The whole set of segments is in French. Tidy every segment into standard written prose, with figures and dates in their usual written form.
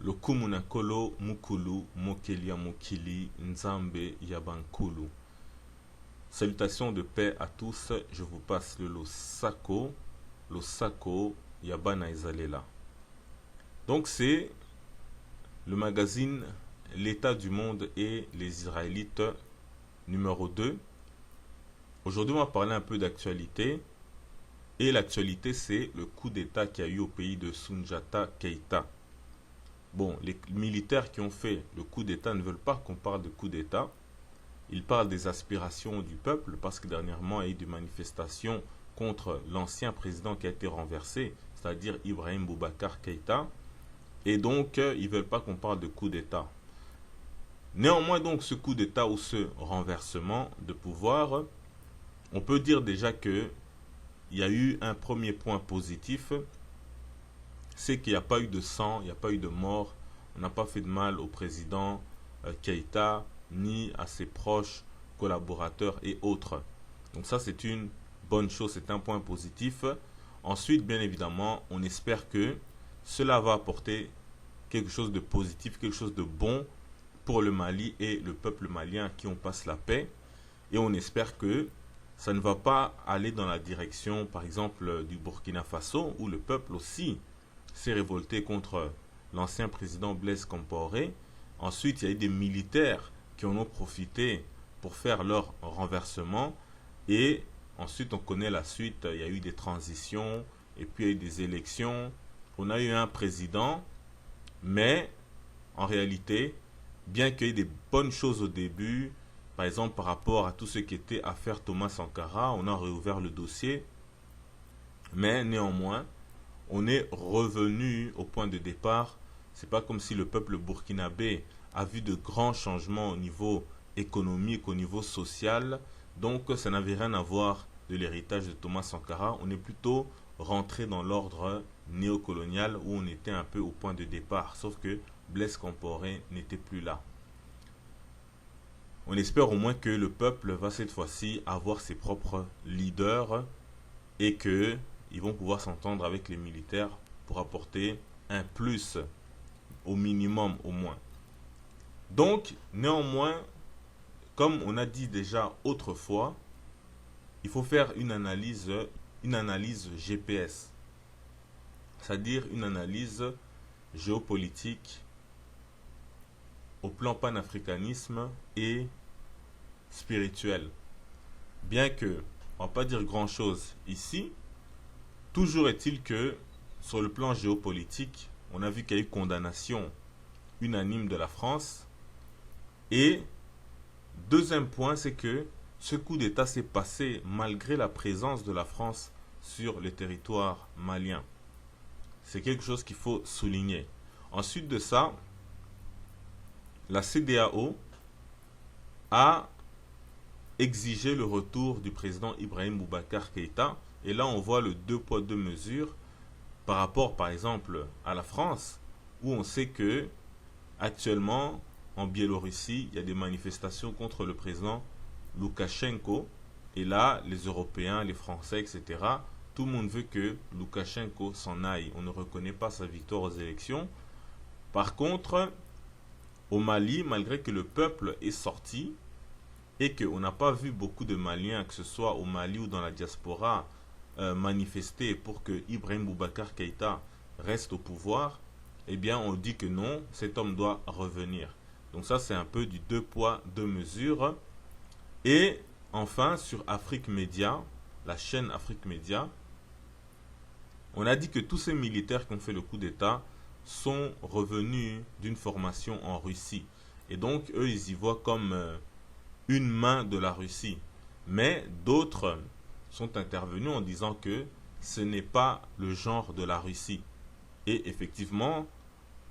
Lokumunakolo Mukulu Mokelia Mokili Nzambe Yabankulu. Salutations de paix à tous, je vous passe le Losako Yabana Izalela. Donc c'est le magazine L'état du monde et les Israélites numéro 2. Aujourd'hui on va parler un peu d'actualité. Et l'actualité c'est le coup d'état qu'il y a eu au pays de Soundiata Keïta. Bon, les militaires qui ont fait le coup d'état ne veulent pas qu'on parle de coup d'état. Ils parlent des aspirations du peuple parce que dernièrement il y a eu des manifestations contre l'ancien président qui a été renversé, c'est-à-dire Ibrahim Boubacar Keïta. Et donc ils ne veulent pas qu'on parle de coup d'état. Néanmoins donc ce coup d'état ou ce renversement de pouvoir, on peut dire déjà que il y a eu un premier point positif, c'est qu'il n'y a pas eu de sang, il n'y a pas eu de mort, on n'a pas fait de mal au président Keïta, ni à ses proches, collaborateurs et autres. Donc ça c'est une bonne chose, c'est un point positif. Ensuite, bien évidemment, on espère que cela va apporter quelque chose de positif, quelque chose de bon pour le Mali et le peuple malien à qui on passe la paix. Et on espère que ça ne va pas aller dans la direction, par exemple, du Burkina Faso, où le peuple aussi s'est révolté contre l'ancien président Blaise Compaoré. Ensuite, il y a eu des militaires qui en ont profité pour faire leur renversement. Et ensuite, on connaît la suite. Il y a eu des transitions, et puis il y a eu des élections. On a eu un président, mais en réalité, bien qu'il y ait des bonnes choses au début, par exemple par rapport à tout ce qui était affaire Thomas Sankara, on a réouvert le dossier, mais néanmoins, on est revenu au point de départ. C'est pas comme si le peuple burkinabé a vu de grands changements au niveau économique, au niveau social, donc ça n'avait rien à voir de l'héritage de Thomas Sankara. On est plutôt rentré dans l'ordre néocolonial où on était un peu au point de départ, sauf que Blaise Compaoré n'était plus là. On espère au moins que le peuple va cette fois-ci avoir ses propres leaders et qu'ils vont pouvoir s'entendre avec les militaires pour apporter un plus, au minimum au moins. Donc, néanmoins, comme on a dit déjà autrefois, il faut faire une analyse GPS, c'est-à-dire une analyse géopolitique au plan panafricanisme et spirituel. Bien que, on ne va pas dire grand-chose ici, toujours est-il que sur le plan géopolitique, on a vu qu'il y a eu condamnation unanime de la France. Et deuxième point, c'est que ce coup d'État s'est passé malgré la présence de la France sur le territoire malien. C'est quelque chose qu'il faut souligner. Ensuite de ça, la CEDEAO a exigé le retour du président Ibrahim Boubacar Keïta. Et là, on voit le deux poids, deux mesures par rapport, par exemple, à la France, où on sait que actuellement, en Biélorussie, il y a des manifestations contre le président Loukachenko. Et là, les Européens, les Français, etc., tout le monde veut que Loukachenko s'en aille. On ne reconnaît pas sa victoire aux élections. Par contre, au Mali, malgré que le peuple est sorti et qu'on n'a pas vu beaucoup de Maliens, que ce soit au Mali ou dans la diaspora, manifester pour que Ibrahim Boubacar Keïta reste au pouvoir, eh bien on dit que non, cet homme doit revenir. Donc ça c'est un peu du deux poids, deux mesures. Et enfin sur Afrique Média, la chaîne Afrique Média, on a dit que tous ces militaires qui ont fait le coup d'état sont revenus d'une formation en Russie. Et donc, eux, ils y voient comme une main de la Russie. Mais d'autres sont intervenus en disant que ce n'est pas le genre de la Russie. Et effectivement,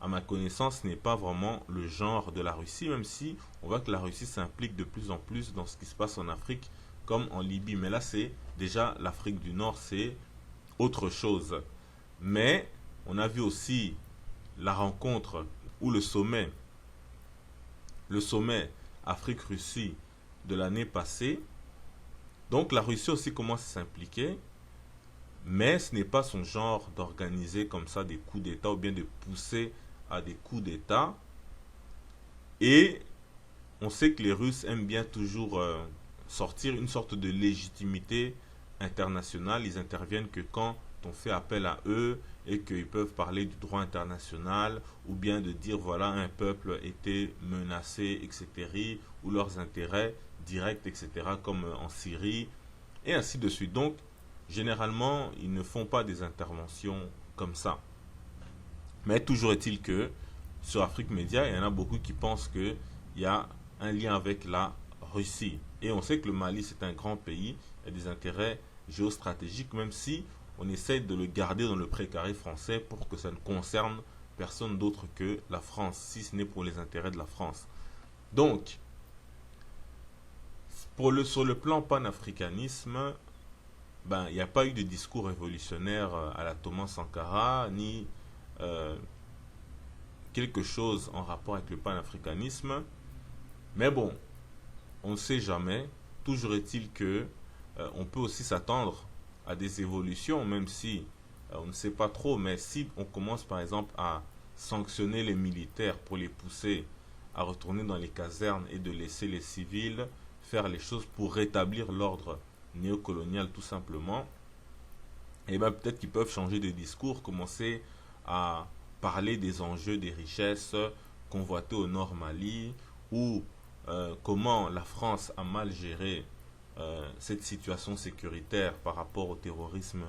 à ma connaissance, ce n'est pas vraiment le genre de la Russie, même si on voit que la Russie s'implique de plus en plus dans ce qui se passe en Afrique, comme en Libye. Mais là, c'est déjà l'Afrique du Nord, c'est autre chose. Mais on a vu aussi la rencontre ou le sommet Afrique-Russie de l'année passée. Donc la Russie aussi commence à s'impliquer, mais ce n'est pas son genre d'organiser comme ça des coups d'État ou bien de pousser à des coups d'État. Et on sait que les Russes aiment bien toujours sortir une sorte de légitimité internationale. Ils interviennent que quand on fait appel à eux et qu'ils peuvent parler du droit international ou bien de dire voilà un peuple était menacé, etc. ou leurs intérêts directs, etc. comme en Syrie et ainsi de suite. Donc généralement ils ne font pas des interventions comme ça. Mais toujours est-il que sur Afrique Média, il y en a beaucoup qui pensent qu'il y a un lien avec la Russie. Et on sait que le Mali, c'est un grand pays, il y a des intérêts géostratégiques, même si on essaie de le garder dans le précaré français pour que ça ne concerne personne d'autre que la France, si ce n'est pour les intérêts de la France. Donc, sur le plan panafricanisme, ben, il n'y a pas eu de discours révolutionnaire à la Thomas Sankara, ni euh, quelque chose en rapport avec le panafricanisme. Mais bon, on ne sait jamais. Toujours est-il que on peut aussi s'attendre à des évolutions, même si on ne sait pas trop. Mais si on commence par exemple à sanctionner les militaires pour les pousser à retourner dans les casernes et de laisser les civils faire les choses pour rétablir l'ordre néocolonial tout simplement, et bien peut-être qu'ils peuvent changer de discours, commencer à parler des enjeux des richesses convoitées au nord Mali, ou comment la France a mal géré cette situation sécuritaire par rapport au terrorisme,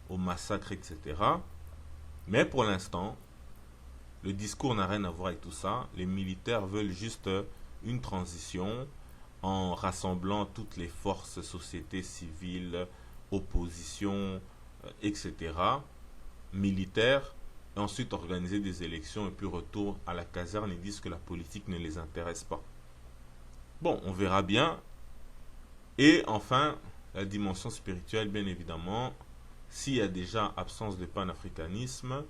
au massacre, etc. Mais pour l'instant, le discours n'a rien à voir avec tout ça. Les militaires veulent juste une transition en rassemblant toutes les forces, société civile, opposition, etc., militaires, et ensuite organiser des élections et puis retour à la caserne. Ils disent que la politique ne les intéresse pas. Bon, on verra bien. Et enfin, la dimension spirituelle, bien évidemment, s'il y a déjà absence de panafricanisme,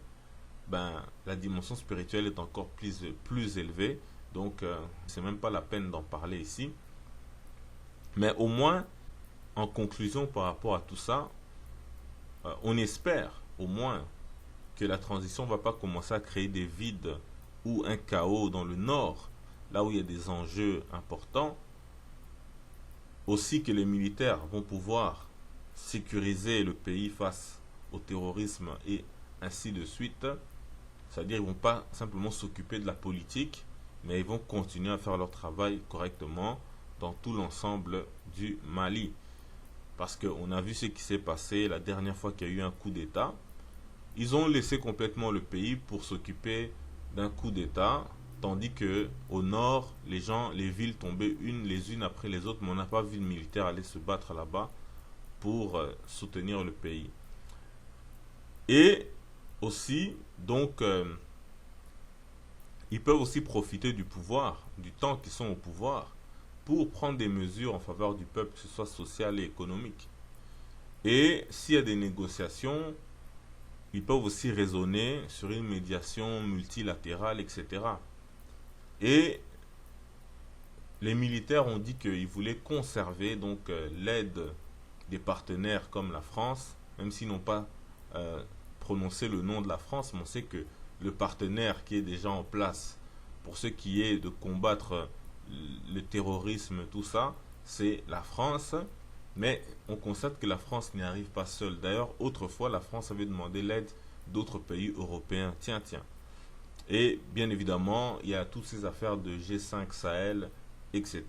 ben, la dimension spirituelle est encore plus élevée. Donc, c'est même pas la peine d'en parler ici. Mais au moins, en conclusion par rapport à tout ça, on espère au moins que la transition ne va pas commencer à créer des vides ou un chaos dans le nord, là où il y a des enjeux importants. Aussi que les militaires vont pouvoir sécuriser le pays face au terrorisme et ainsi de suite. C'est-à-dire qu'ils ne vont pas simplement s'occuper de la politique, mais ils vont continuer à faire leur travail correctement dans tout l'ensemble du Mali. Parce qu'on a vu ce qui s'est passé la dernière fois qu'il y a eu un coup d'État. Ils ont laissé complètement le pays pour s'occuper d'un coup d'État, tandis que au nord, les villes tombaient les unes après les autres, mais on n'a pas vu de militaires aller se battre là-bas pour soutenir le pays. Et aussi, donc, ils peuvent aussi profiter du pouvoir, du temps qu'ils sont au pouvoir, pour prendre des mesures en faveur du peuple, que ce soit social et économique. Et s'il y a des négociations, ils peuvent aussi raisonner sur une médiation multilatérale, etc. Et les militaires ont dit qu'ils voulaient conserver donc l'aide des partenaires comme la France, même s'ils n'ont pas prononcé le nom de la France, mais on sait que le partenaire qui est déjà en place pour ce qui est de combattre le terrorisme, tout ça, c'est la France. Mais on constate que la France n'y arrive pas seule. D'ailleurs, autrefois, la France avait demandé l'aide d'autres pays européens. Tiens, tiens. Et bien évidemment, il y a toutes ces affaires de G5 Sahel, etc.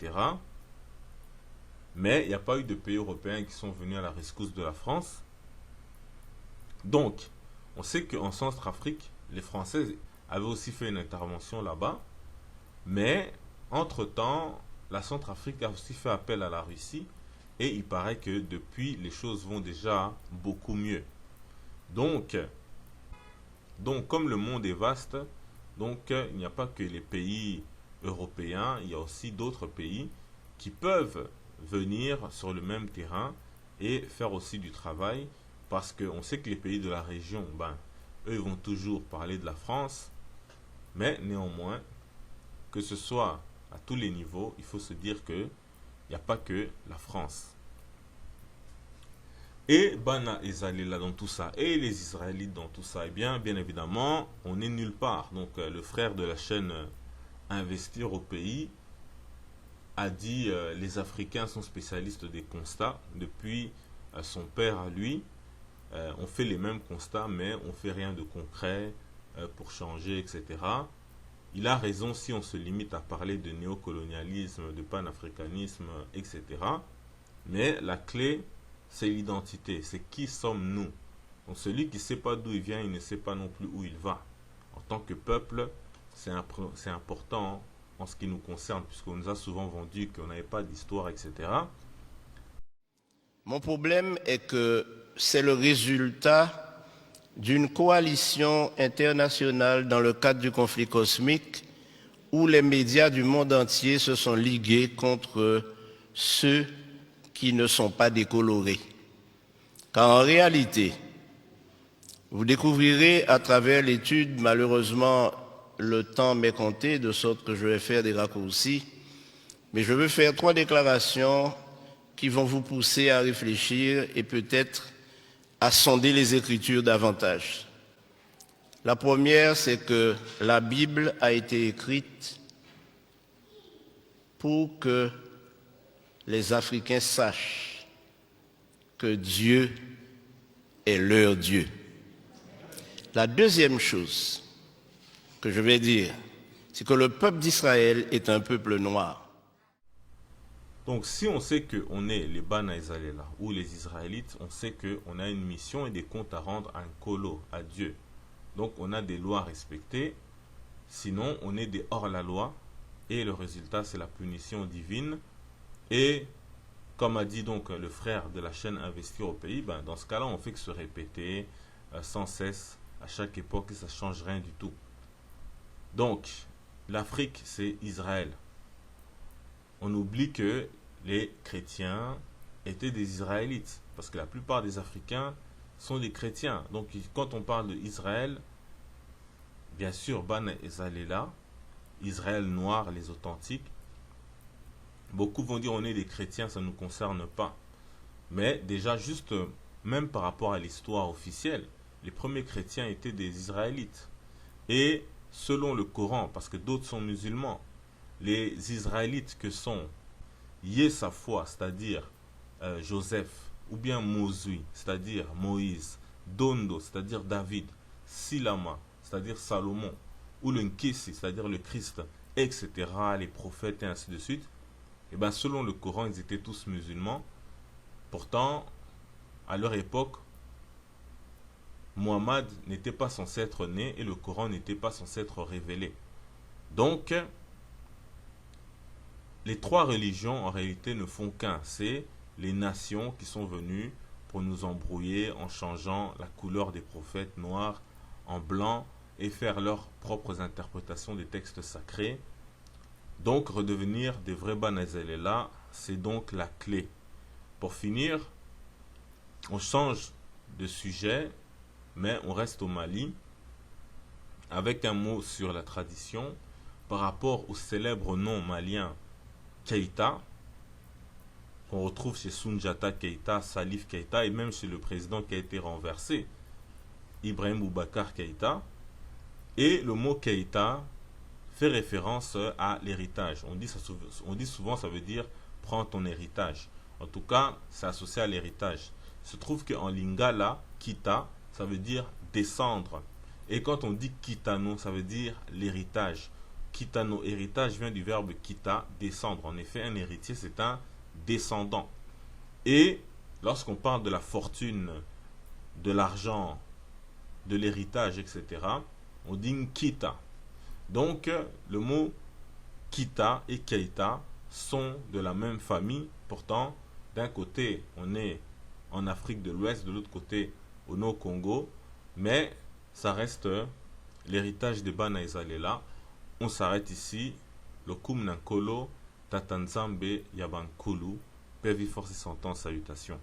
Mais il n'y a pas eu de pays européens qui sont venus à la rescousse de la France. Donc, on sait qu'en Centrafrique, les Français avaient aussi fait une intervention là-bas. Mais, entre-temps, la Centrafrique a aussi fait appel à la Russie. Et il paraît que depuis, les choses vont déjà beaucoup mieux. Donc comme le monde est vaste, donc il n'y a pas que les pays européens, il y a aussi d'autres pays qui peuvent venir sur le même terrain et faire aussi du travail, parce qu'on sait que les pays de la région, ben, eux vont toujours parler de la France, mais néanmoins, que ce soit à tous les niveaux, il faut se dire que il n'y a pas que la France. Et Bana Ezalela dans tout ça, et les Israélites dans tout ça, eh bien évidemment, on n'est nulle part. Donc le frère de la chaîne Investir au pays a dit les Africains sont spécialistes des constats. Depuis son père à lui, on fait les mêmes constats, mais on fait rien de concret pour changer, etc. Il a raison si on se limite à parler de néocolonialisme, de panafricanisme, etc. Mais la clé, c'est l'identité, c'est qui sommes-nous. Donc celui qui ne sait pas d'où il vient, il ne sait pas non plus où il va. En tant que peuple, c'est important en ce qui nous concerne, puisqu'on nous a souvent vendu qu'on n'avait pas d'histoire, etc. Mon problème est que c'est le résultat d'une coalition internationale dans le cadre du conflit cosmique où les médias du monde entier se sont ligués contre ceux qui ne sont pas décolorés. Car en réalité, vous découvrirez à travers l'étude, malheureusement, le temps m'est compté, de sorte que je vais faire des raccourcis, mais je veux faire 3 déclarations qui vont vous pousser à réfléchir et peut-être à sonder les Écritures davantage. La première, c'est que la Bible a été écrite pour que les Africains sachent que Dieu est leur Dieu. La deuxième chose que je vais dire, c'est que le peuple d'Israël est un peuple noir. Donc si on sait qu'on est les Bana Ezalela ou les Israélites, on sait qu'on a une mission et des comptes à rendre à un Kolo, à Dieu. Donc on a des lois à respecter, sinon on est des hors-la-loi et le résultat c'est la punition divine. Et comme a dit donc le frère de la chaîne Investir au pays, dans ce cas-là on fait que se répéter sans cesse à chaque époque et ça ne change rien du tout. Donc l'Afrique c'est Israël. On oublie que les chrétiens étaient des Israélites, parce que la plupart des Africains sont des chrétiens. Donc quand on parle d'Israël, bien sûr, Bana Ezalela, Israël noir, les authentiques, beaucoup vont dire on est des chrétiens, ça ne nous concerne pas. Mais déjà, juste, même par rapport à l'histoire officielle, les premiers chrétiens étaient des Israélites. Et selon le Coran, parce que d'autres sont musulmans, les Israélites que sont Yesafwa, c'est-à-dire Joseph, ou bien Mosui, c'est-à-dire Moïse, Dondo, c'est-à-dire David, Silama, c'est-à-dire Salomon, ou le Nkisi, c'est-à-dire le Christ, etc., les prophètes et ainsi de suite, et bien selon le Coran, ils étaient tous musulmans. Pourtant, à leur époque, Mohammed n'était pas censé être né et le Coran n'était pas censé être révélé. Donc, les 3 religions en réalité ne font qu'un, c'est les nations qui sont venues pour nous embrouiller en changeant la couleur des prophètes noirs en blanc et faire leurs propres interprétations des textes sacrés. Donc redevenir des vrais Bana Ezalela, c'est donc la clé. Pour finir, on change de sujet, mais on reste au Mali avec un mot sur la tradition par rapport au célèbre nom malien Keïta, qu'on retrouve chez Soundiata Keïta, Salif Keïta et même chez le président qui a été renversé, Ibrahim Boubacar Keïta. Et le mot Keïta fait référence à l'héritage. On dit souvent ça veut dire prends ton héritage. En tout cas, c'est associé à l'héritage. Il se trouve qu'en lingala, Kita, ça veut dire descendre. Et quand on dit Kitano, ça veut dire l'héritage. Kitano, héritage, vient du verbe kita, descendre. En effet, un héritier, c'est un descendant. Et lorsqu'on parle de la fortune, de l'argent, de l'héritage, etc., on dit kita. Donc, le mot kita et keita sont de la même famille. Pourtant, d'un côté, on est en Afrique de l'Ouest, de l'autre côté, au Nord-Congo. Mais ça reste l'héritage de Bana Ezalela. On s'arrête ici. Le Kum Nankolo, Tatanzambe Yabankulu, Pervi Force et Santan, salutations.